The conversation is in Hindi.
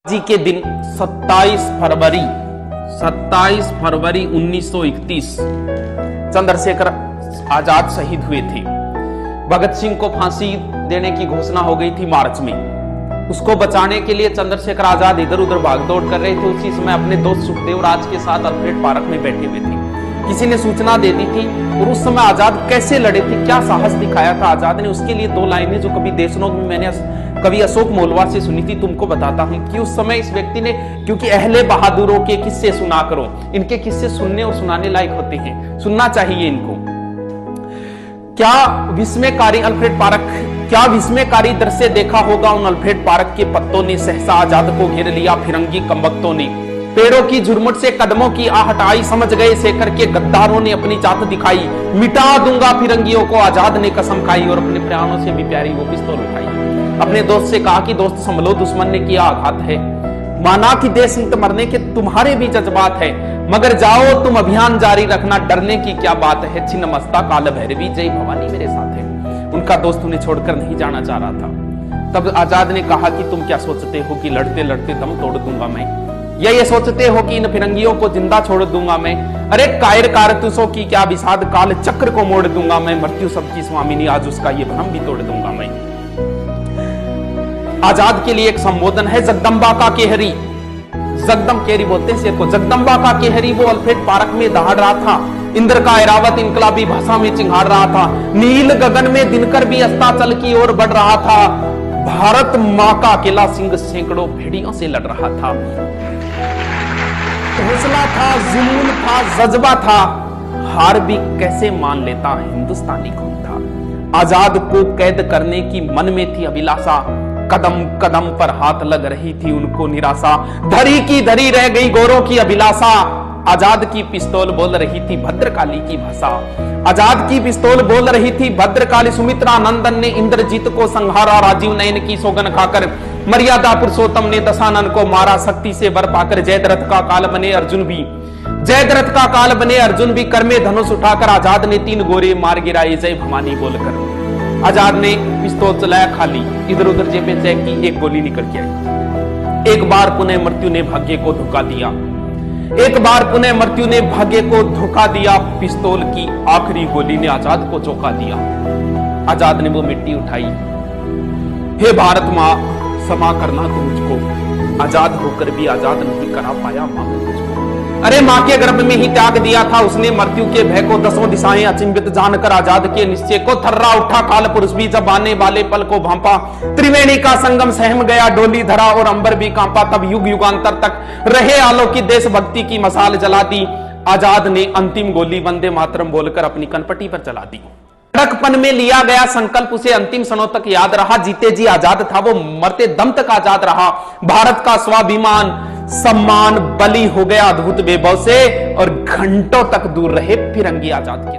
जी के दिन 27 फरवरी 1931 चंद्रशेखर आजाद शहीद हुए थे। भगत सिंह को फांसी देने की घोषणा हो गई थी मार्च में। उसको बचाने के लिए चंद्रशेखर आजाद इधर उधर भागदौड़ कर रहे थे। उसी समय अपने दोस्त सुखदेव राज के साथ अल्फ्रेड पार्क में बैठे हुए थे। किसी ने सूचना दे दी थी और उस समय आजाद कैसे लड़े थे, क्या साहस दिखाया था आजाद ने, उसके लिए दो लाइनें जो कभी देशनोक में मैंने कवि अशोक मोलवा से सुनी थी, तुमको बताता हूं कि उस समय इस व्यक्ति ने, क्योंकि अहले बहादुरों के किस्से सुना करो, इनके किस्से सुनने और सुनाने लायक होते हैं, सुनना चाहिए इनको। क्या विस्मयकारी अल्फ्रेड पार्क, क्या विस्मयकारी दृश्य देखा होगा उन अल्फ्रेड पार्क के पत्तों ने। सहसा आजाद को घेर लिया फिरंगी कमबख्तों ने। पेड़ों की झुरमुट से कदमों की आहट आई, समझ गए शेखर के गद्दारों ने अपनी जात दिखाई। मिटा दूंगा फिरंगियों को आजाद ने कसम खाई और अपने प्राणों से भी प्यारी वो पिस्तौल उठाई। अपने दोस्त से कहा कि दोस्त संभलो, दुश्मन ने किया आघात है। माना कि देश हित मरने के तुम्हारे भी जज्बात है, मगर जाओ तुम अभियान जारी रखना, डरने की क्या बात है। छिन्न मस्ता काल भैरवी जय भवानी मेरे साथ है। उनका दोस्त उन्हें छोड़कर नहीं जाना चाह रहा था। तब आजाद ने कहा कि तुम क्या सोचते हो कि लड़ते लड़ते दम तोड़ दूंगा मैं, या ये सोचते हो कि इन फिरंगियों को जिंदा छोड़ दूंगा मैं। अरे कायर कारतूसों की क्या विषाद, काल चक्र को मोड़ दूंगा मैं। मृत्यु सबकी स्वामिनी, आज उसका ये भ्रम भी तोड़ दूंगा मैं। आजाद के लिए एक संबोधन है, जगदम्बा का केहरी, जगदम केहरी बोलते हैं शेर को, जगदम्बा का केहरी वो अल्फ्रेड पार्क में दहाड़ रहा था। इंद्र का ऐरावत इनकलाबी भाषा में चिंगार रहा था। नील गगन में दिनकर भी अस्ताचल की ओर बढ़ रहा था। भारत मां का अकेला सिंह सैकड़ों भेड़ियों से लड़ रहा था। हौसला था, जुनून था, जज्बा था, हार भी कैसे मान लेता हिंदुस्तानी कौन था। आजाद को कैद करने की मन में थी अभिलाषा, कदम कदम पर हाथ लग रही थी उनको निराशा। धरी की धरी रह गई गौरों की अभिलाषा। आजाद की पिस्तौल बोल रही थी भद्रकाली की भाषा। आजाद की पिस्तौल बोल रही थी भद्रकाली। सुमित्रा नंदन ने इंद्रजीत को संहारा, राजीव नयन की सौगन खाकर। मर्यादा पुरुषोत्तम ने दशानन को मारा, शक्ति से वर पाकर। जयद्रथ का काल बने अर्जुन भी, जयद्रथ का काल बने अर्जुन भी। कर में धनुष उठाकर आजाद ने 3 गोरे मार गिराए जय भवानी बोलकर। आजाद ने पिस्तौल चलाया खाली, इधर उधर जेबें चेक की, एक गोली निकल के आई। एक बार पुनः मृत्यु ने भाग्य को धोखा दिया, एक बार पुनः मृत्यु ने भाग्य को धोखा दिया। पिस्तौल की आखिरी गोली ने आजाद को चौंका दिया। आजाद ने वो मिट्टी उठाई, हे भारत मां क्षमा करना तू मुझको। आजाद होकर भी आजाद नहीं करा पाया मां को तुझको। अरे मां के गर्भ में ही त्याग दिया था उसने मृत्यु के भय को। 10 दिशाएं अचिंभित जानकर आजाद के निश्चय को। थर्रा उठा काल पुरुष भी जब आने वाले पल को भांपा। त्रिवेणी का संगम सहम गया, डोली धरा और अंबर भी कांपा। तब युग युगांतर तक रहे आलोकित देशभक्ति की मसाल जला दी। आजाद ने अंतिम गोली वंदे मातरम बोलकर अपनी कनपटी पर चला दी। लड़कपन में लिया गया संकल्प उसे अंतिम क्षणों तक याद रहा। जीते जी आजाद था वो, मरते दम तक आजाद रहा। भारत का स्वाभिमान सम्मान बलि हो गया अद्भुत वैभव से, और घंटों तक दूर रहे फिरंगी आजाद के।